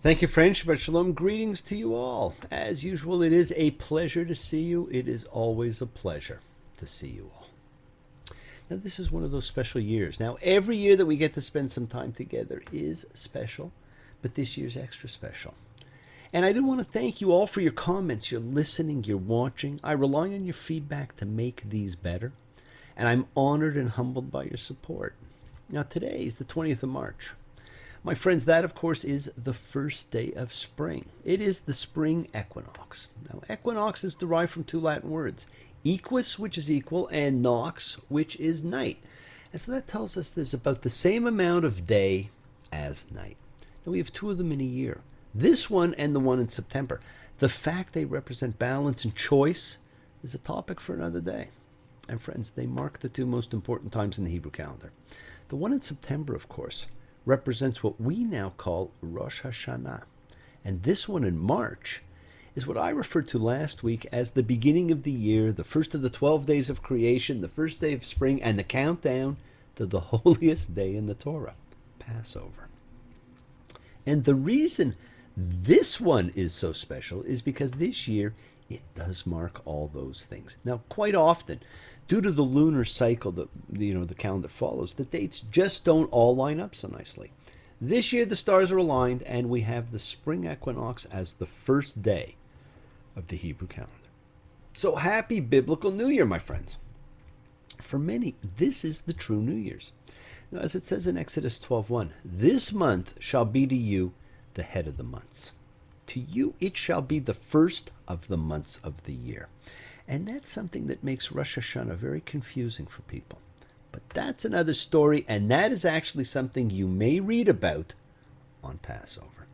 Thank you, friend. Shabbat Shalom. Greetings to you all. As usual, it is a pleasure to see you. It is always a pleasure to see you all. Now, this is one of those special years. Now, every year that we get to spend some time together is special, but this year's extra special. And I do want to thank you all for your comments, your listening, your watching. I rely on your feedback to make these better, and I'm honored and humbled by your support. Now, today is the 20th of March. My friends, that of course is the first day of spring. It is the spring equinox. Now, equinox is derived from two Latin words, equus, which is equal, and nox, which is night. And so that tells us there's about the same amount of day as night. Now, we have two of them in a year. This one and the one in September. The fact they represent balance and choice is a topic for another day. And friends, they mark the two most important times in the Hebrew calendar. The one in September, of course, represents what we now call Rosh Hashanah. And this one in March is what I referred to last week as the beginning of the year, the first of the 12 days of creation, the first day of spring, and the countdown to the holiest day in the Torah, Passover. And the reason this one is so special is because this year it does mark all those things. Now, quite often, due to the lunar cycle that the calendar follows, the dates just don't all line up so nicely. This year the stars are aligned and we have the spring equinox as the first day of the Hebrew calendar. So happy biblical New Year, my friends. For many, this is the true New Year's. Now, as it says in Exodus 12:1, this month shall be to you the head of the months. To you it shall be the first of the months of the year. And that's something that makes Rosh Hashanah very confusing for people. But that's another story, and that is actually something you may read about on Passover.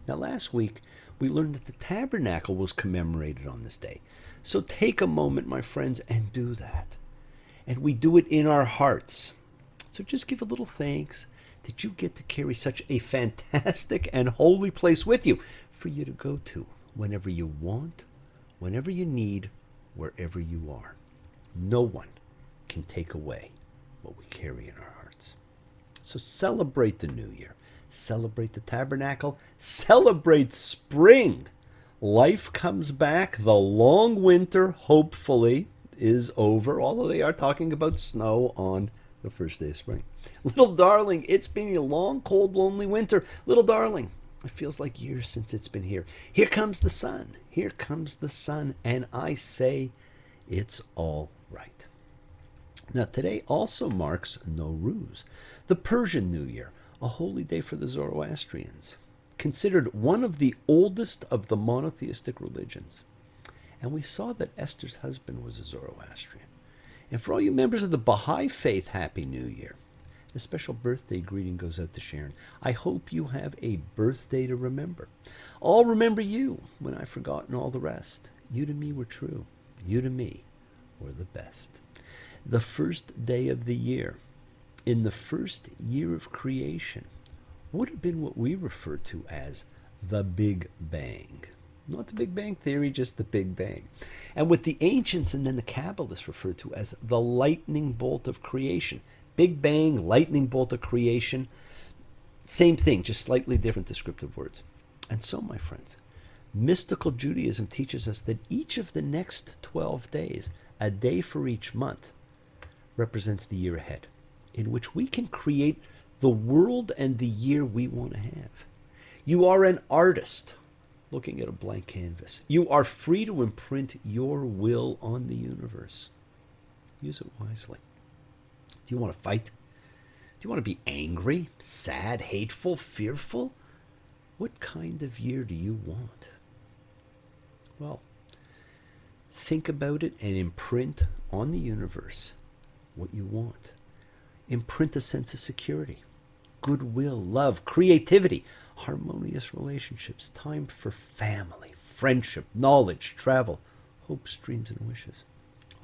Now, last week, we learned that the tabernacle was commemorated on this day. So take a moment, my friends, and do that. And we do it in our hearts. So just give a little thanks that you get to carry such a fantastic and holy place with you for you to go to whenever you want, whenever you need, wherever you are. No one can take away what we carry in our hearts. So celebrate the new year. Celebrate the tabernacle. Celebrate spring. Life comes back. The long winter, hopefully, is over, although they are talking about snow on the first day of spring. Little darling, it's been a long, cold, lonely winter. Little darling, it feels like years since it's been here. Here comes the sun. Here comes the sun. And I say it's all right. Now, today also marks Nowruz, the Persian New Year, a holy day for the Zoroastrians, considered one of the oldest of the monotheistic religions. And we saw that Esther's husband was a Zoroastrian. And for all you members of the Baha'i faith, Happy New Year. A special birthday greeting goes out to Sharon. I hope you have a birthday to remember. I'll remember you when I've forgotten all the rest. You to me were true. You to me were the best. The first day of the year, in the first year of creation, would have been what we refer to as the Big Bang. Not the Big Bang Theory, just the Big Bang. And what the ancients and then the Kabbalists refer to as the lightning bolt of creation. Big Bang, lightning bolt of creation. Same thing, just slightly different descriptive words. And so, my friends, mystical Judaism teaches us that each of the next 12 days, a day for each month, represents the year ahead, in which we can create the world and the year we want to have. You are an artist looking at a blank canvas. You are free to imprint your will on the universe. Use it wisely. Do you want to fight? Do you want to be angry, sad, hateful, fearful? What kind of year do you want? Well, think about it and imprint on the universe what you want. Imprint a sense of security, goodwill, love, creativity, harmonious relationships, time for family, friendship, knowledge, travel, hopes, dreams, and wishes.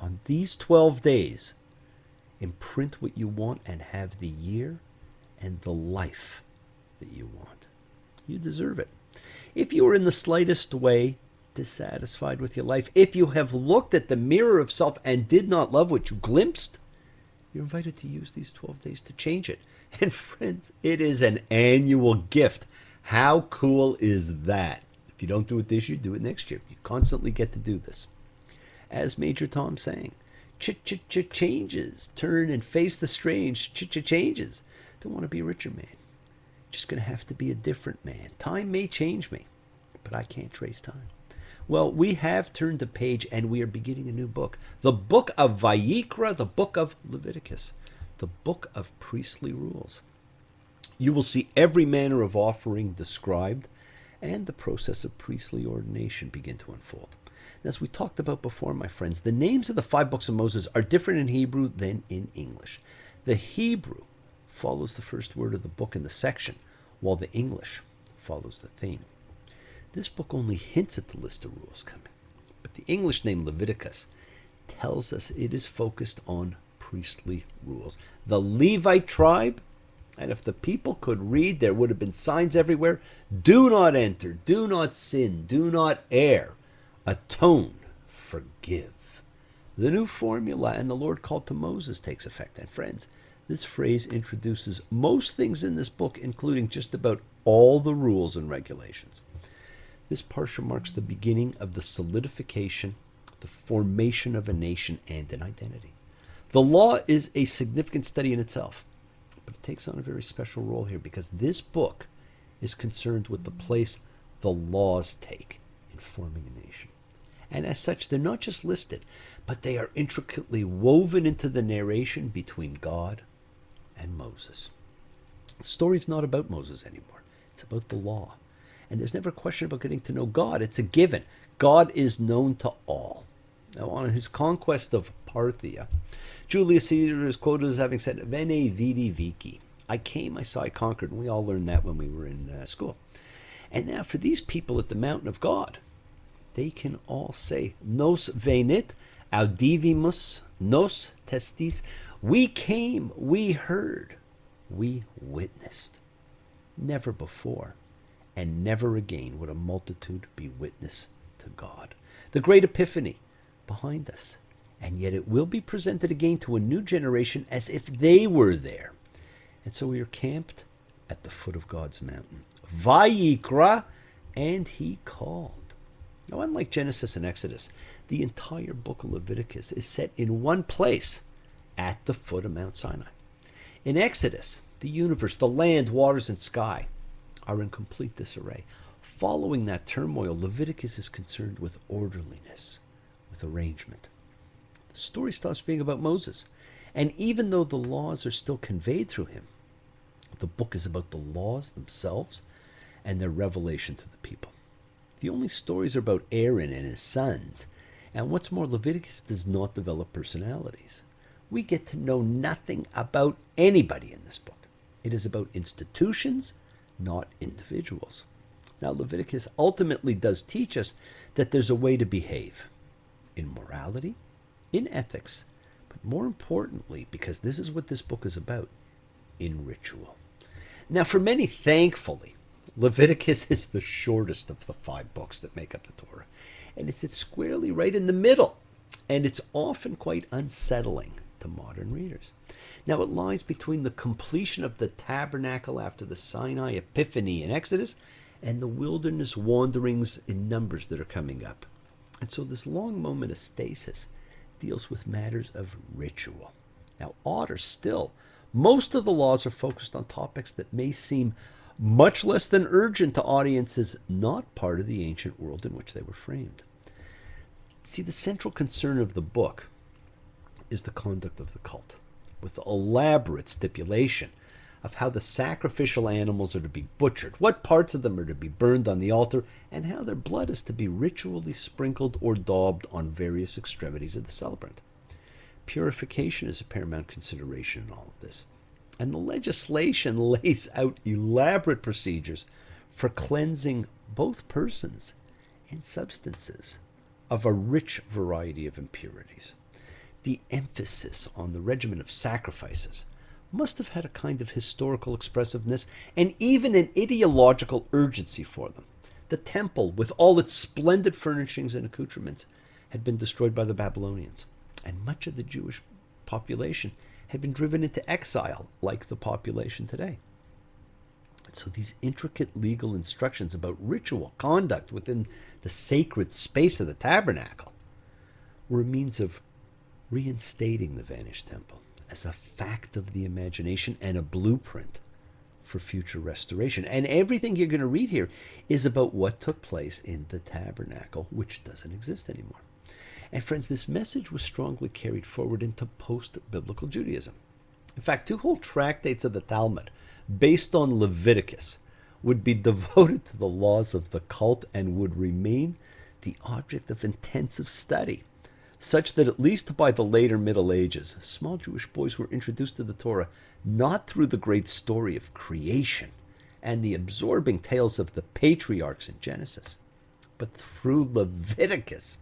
On these 12 days, imprint what you want and have the year and the life that you want. You deserve it. If you are in the slightest way dissatisfied with your life, if you have looked at the mirror of self and did not love what you glimpsed, you're invited to use these 12 days to change it. And friends, it is an annual gift. How cool is that? If you don't do it this year, do it next year. You constantly get to do this. As Major Tom sang, changes. Turn and face the strange. Changes. Don't want to be a richer man. Just going to have to be a different man. Time may change me, but I can't trace time. Well, we have turned the page and we are beginning a new book. The book of Vayikra, the book of Leviticus, the book of priestly rules. You will see every manner of offering described and the process of priestly ordination begin to unfold. As we talked about before, my friends, the names of the 5 books of Moses are different in Hebrew than in English. The Hebrew follows the first word of the book in the section, while the English follows the theme. This book only hints at the list of rules coming, but the English name Leviticus tells us it is focused on priestly rules. The Levite tribe, and if the people could read, there would have been signs everywhere. Do not enter, do not sin, do not err, atone, forgive. The new formula and the Lord called to Moses takes effect. And friends, this phrase introduces most things in this book, including just about all the rules and regulations. This parsha marks the beginning of the solidification, the formation of a nation and an identity. The law is a significant study in itself, but it takes on a very special role here because this book is concerned with the place the laws take in forming a nation. And as such, they're not just listed, but they are intricately woven into the narration between God and Moses. The story's not about Moses anymore. It's about the law. And there's never a question about getting to know God. It's a given. God is known to all. Now, on his conquest of Parthia, Julius Caesar is quoted as having said, Vene vidi vici. I came, I saw, I conquered. And we all learned that when we were in school. And now for these people at the mountain of God, they can all say, Nos venit, audivimus, nos testis. We came, we heard, we witnessed. Never before and never again would a multitude be witness to God. The great epiphany behind us. And yet it will be presented again to a new generation as if they were there. And so we are camped at the foot of God's mountain. Vayikra, and he called. Now, unlike Genesis and Exodus, the entire book of Leviticus is set in one place at the foot of Mount Sinai. In Exodus, the universe, the land, waters, and sky are in complete disarray. Following that turmoil, Leviticus is concerned with orderliness, with arrangement. The story stops being about Moses. And even though the laws are still conveyed through him, the book is about the laws themselves and their revelation to the people. The only stories are about Aaron and his sons. And what's more, Leviticus does not develop personalities. We get to know nothing about anybody in this book. It is about institutions, not individuals. Now, Leviticus ultimately does teach us that there's a way to behave in morality, in ethics, but more importantly, because this is what this book is about, in ritual. Now, for many, thankfully, Leviticus is the shortest of the 5 books that make up the Torah. And it sits squarely right in the middle. And it's often quite unsettling to modern readers. Now, it lies between the completion of the tabernacle after the Sinai Epiphany in Exodus and the wilderness wanderings in Numbers that are coming up. And so this long moment of stasis deals with matters of ritual. Now, odder still, most of the laws are focused on topics that may seem much less than urgent to audiences not part of the ancient world in which they were framed. See, the central concern of the book is the conduct of the cult, with elaborate stipulation of how the sacrificial animals are to be butchered, what parts of them are to be burned on the altar, and how their blood is to be ritually sprinkled or daubed on various extremities of the celebrant. Purification is a paramount consideration in all of this. And the legislation lays out elaborate procedures for cleansing both persons and substances of a rich variety of impurities. The emphasis on the regimen of sacrifices must have had a kind of historical expressiveness and even an ideological urgency for them. The temple, with all its splendid furnishings and accoutrements, had been destroyed by the Babylonians, and much of the Jewish population had been driven into exile, like the population today. So these intricate legal instructions about ritual conduct within the sacred space of the tabernacle were a means of reinstating the vanished temple as a fact of the imagination and a blueprint for future restoration. And everything you're going to read here is about what took place in the tabernacle, which doesn't exist anymore. And friends, this message was strongly carried forward into post-biblical Judaism. In fact, 2 whole tractates of the Talmud, based on Leviticus, would be devoted to the laws of the cult and would remain the object of intensive study, such that at least by the later Middle Ages, small Jewish boys were introduced to the Torah not through the great story of creation and the absorbing tales of the patriarchs in Genesis, but through Leviticus.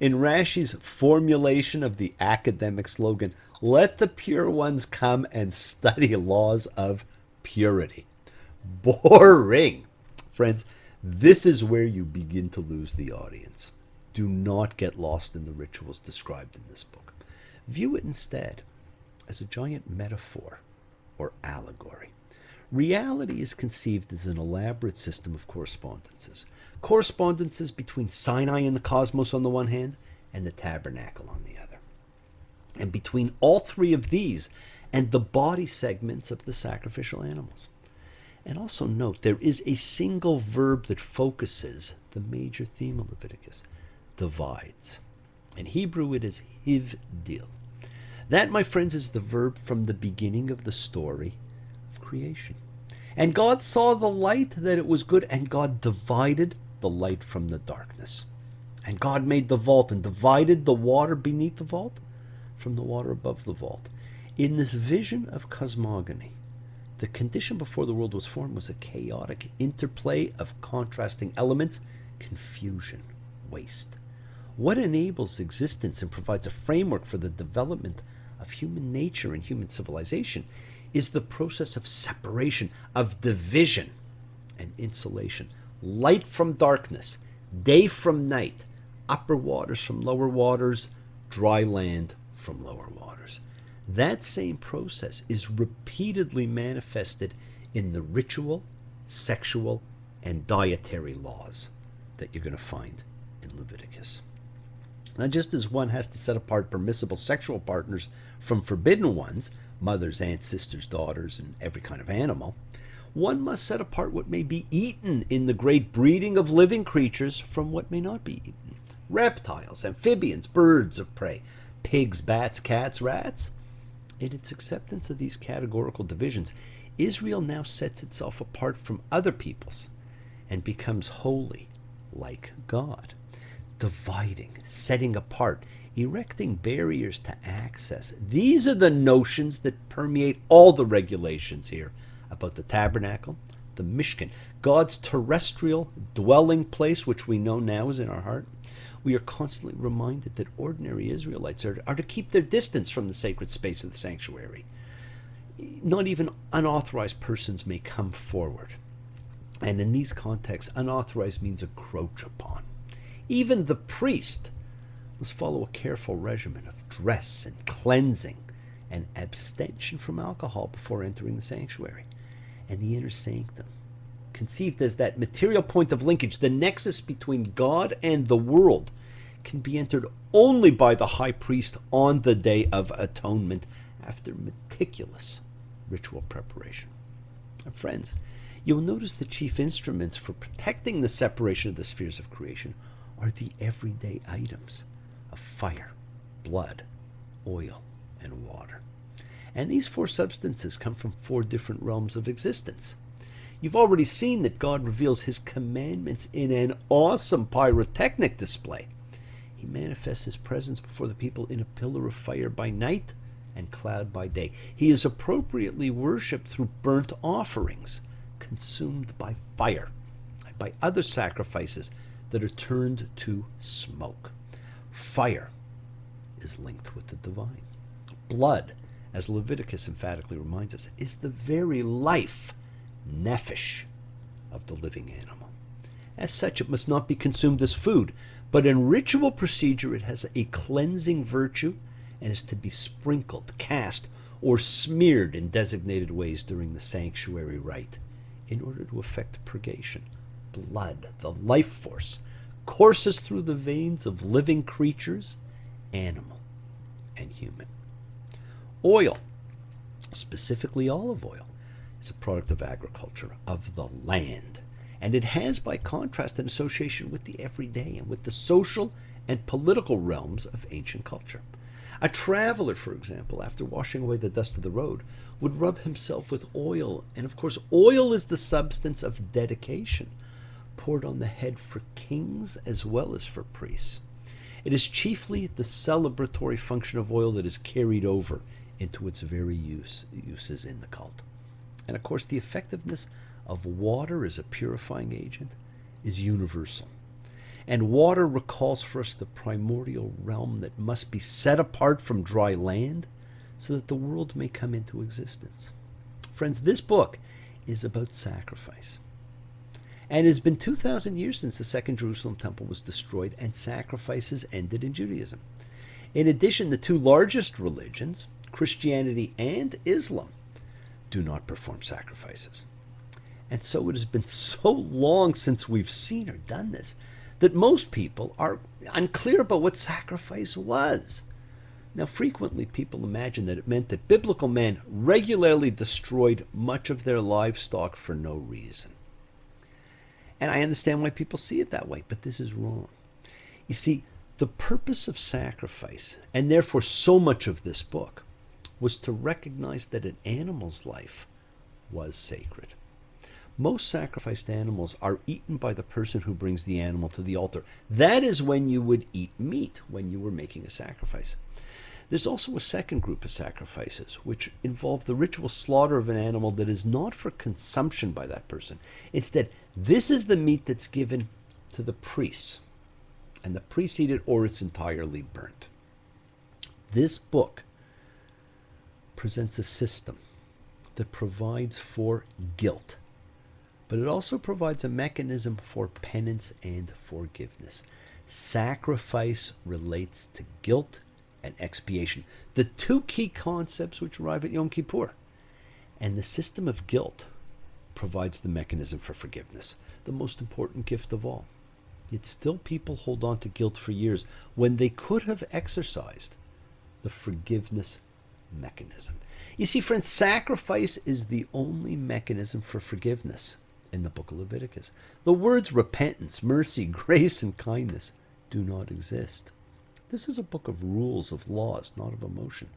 In Rashi's formulation of the academic slogan, "Let the pure ones come and study laws of purity." Boring. Friends, this is where you begin to lose the audience. Do not get lost in the rituals described in this book. View it instead as a giant metaphor or allegory. Reality is conceived as an elaborate system of correspondences. Correspondences between Sinai and the cosmos on the one hand, and the tabernacle on the other. And between all 3 of these and the body segments of the sacrificial animals. And also note, there is a single verb that focuses the major theme of Leviticus: divides. In Hebrew, it is hivdil. That, my friends, is the verb from the beginning of the story of creation. And God saw the light that it was good, and God divided the light from the darkness. And God made the vault and divided the water beneath the vault from the water above the vault. In this vision of cosmogony, the condition before the world was formed was a chaotic interplay of contrasting elements, confusion, waste. What enables existence and provides a framework for the development of human nature and human civilization is the process of separation, of division and insulation. Light from darkness, day from night, upper waters from lower waters, dry land from lower waters. That same process is repeatedly manifested in the ritual, sexual, and dietary laws that you're going to find in Leviticus. Now, just as one has to set apart permissible sexual partners from forbidden ones, mothers, aunts, sisters, daughters, and every kind of animal, one must set apart what may be eaten in the great breeding of living creatures from what may not be eaten. Reptiles, amphibians, birds of prey, pigs, bats, cats, rats. In its acceptance of these categorical divisions, Israel now sets itself apart from other peoples and becomes holy like God, dividing, setting apart, erecting barriers to access. These are the notions that permeate all the regulations here about the tabernacle, the Mishkan, God's terrestrial dwelling place, which we know now is in our heart. We are constantly reminded that ordinary Israelites are to keep their distance from the sacred space of the sanctuary. Not even unauthorized persons may come forward. And in these contexts, unauthorized means encroach upon. Even the priest must follow a careful regimen of dress and cleansing and abstention from alcohol before entering the sanctuary. And the inner sanctum, conceived as that material point of linkage, the nexus between God and the world, can be entered only by the high priest on the Day of Atonement after meticulous ritual preparation. And friends, you'll notice the chief instruments for protecting the separation of the spheres of creation are the everyday items of fire, blood, oil, and water. And these 4 substances come from 4 different realms of existence. You've already seen that God reveals his commandments in an awesome pyrotechnic display. He manifests his presence before the people in a pillar of fire by night and cloud by day. He is appropriately worshipped through burnt offerings consumed by fire and by other sacrifices that are turned to smoke. Fire is linked with the divine. Blood, as Leviticus emphatically reminds us, is the very life, nephesh, of the living animal. As such, it must not be consumed as food, but in ritual procedure it has a cleansing virtue and is to be sprinkled, cast, or smeared in designated ways during the sanctuary rite in order to effect purgation. Blood, the life force, courses through the veins of living creatures, animal and human. Oil, specifically olive oil, is a product of agriculture, of the land. And it has, by contrast, an association with the everyday and with the social and political realms of ancient culture. A traveler, for example, after washing away the dust of the road, would rub himself with oil. And of course, oil is the substance of dedication, poured on the head for kings as well as for priests. It is chiefly the celebratory function of oil that is carried over into its very uses in the cult. And of course, the effectiveness of water as a purifying agent is universal. And water recalls for us the primordial realm that must be set apart from dry land so that the world may come into existence. Friends, this book is about sacrifice. And it has been 2,000 years since the Second Jerusalem Temple was destroyed and sacrifices ended in Judaism. In addition, the two largest religions, Christianity and Islam, do not perform sacrifices. And so it has been so long since we've seen or done this that most people are unclear about what sacrifice was. Now, frequently people imagine that it meant that biblical man regularly destroyed much of their livestock for no reason. And I understand why people see it that way, but this is wrong. You see, the purpose of sacrifice, and therefore so much of this book, was to recognize that an animal's life was sacred. Most sacrificed animals are eaten by the person who brings the animal to the altar. That is when you would eat meat, when you were making a sacrifice. There's also a second group of sacrifices, which involve the ritual slaughter of an animal that is not for consumption by that person. Instead, this is the meat that's given to the priests, and the priests eat it or it's entirely burnt. This book presents a system that provides for guilt, but it also provides a mechanism for penance and forgiveness. Sacrifice relates to guilt and expiation, the two key concepts which arrive at Yom Kippur. And the system of guilt provides the mechanism for forgiveness, the most important gift of all. Yet still people hold on to guilt for years when they could have exercised the forgiveness mechanism. You see, friends, sacrifice is the only mechanism for forgiveness in the book of Leviticus. The words repentance, mercy, grace, and kindness do not exist. This is a book of rules, of laws, not of emotion.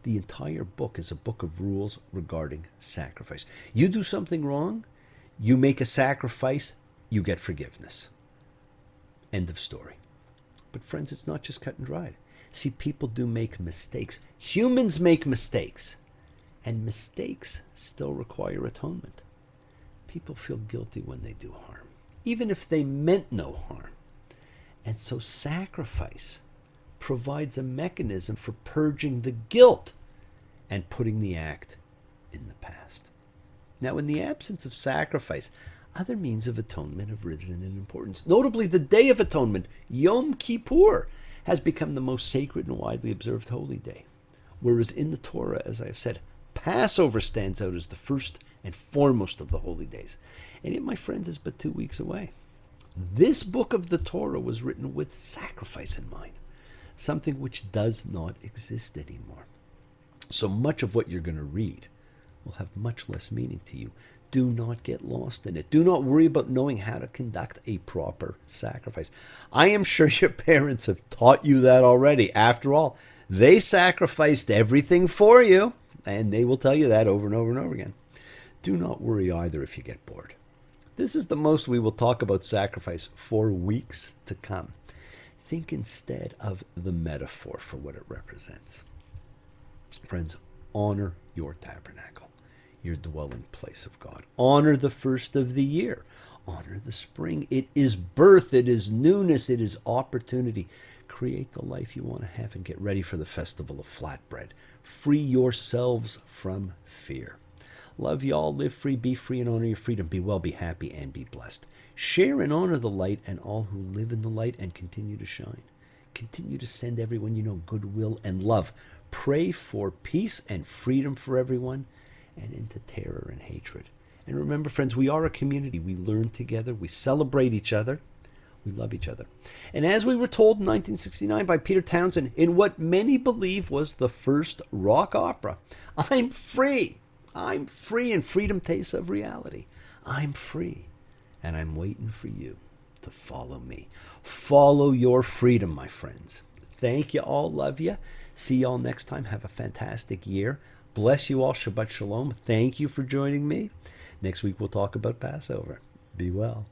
The entire book is a book of rules regarding sacrifice. You do something wrong, you make a sacrifice, you get forgiveness. End of story. But friends, it's not just cut and dried. See, people do make mistakes. Humans make mistakes. And mistakes still require atonement. People feel guilty when they do harm, even if they meant no harm. And so sacrifice provides a mechanism for purging the guilt and putting the act in the past. Now, in the absence of sacrifice, other means of atonement have risen in importance. Notably, the Day of Atonement, Yom Kippur, has become the most sacred and widely observed holy day. Whereas in the Torah, as I have said, Passover stands out as the first and foremost of the holy days. And it, my friends, is but 2 weeks away. This book of the Torah was written with sacrifice in mind, something which does not exist anymore. So much of what you're going to read will have much less meaning to you. Do not get lost in it. Do not worry about knowing how to conduct a proper sacrifice. I am sure your parents have taught you that already. After all, they sacrificed everything for you, and they will tell you that over and over and over again. Do not worry either if you get bored. This is the most we will talk about sacrifice for weeks to come. Think instead of the metaphor for what it represents. Friends, honor your tabernacle, your dwelling place of God. Honor the first of the year. Honor the spring. It is birth. It is newness. It is opportunity. Create the life you want to have and get ready for the festival of flatbread. Free yourselves from fear. Love y'all, live free, be free, and honor your freedom. Be well, be happy, and be blessed. Share and honor the light and all who live in the light and continue to shine. Continue to send everyone you know goodwill and love. Pray for peace and freedom for everyone and into terror and hatred. And remember, friends, we are a community. We learn together. We celebrate each other. We love each other. And as we were told in 1969 by Peter Townsend, in what many believe was the first rock opera, I'm free. I'm free, and freedom tastes of reality. I'm free, and I'm waiting for you to follow me. Follow your freedom, my friends. Thank you all. Love you. See you all next time. Have a fantastic year. Bless you all. Shabbat Shalom. Thank you for joining me. Next week we'll talk about Passover. Be well.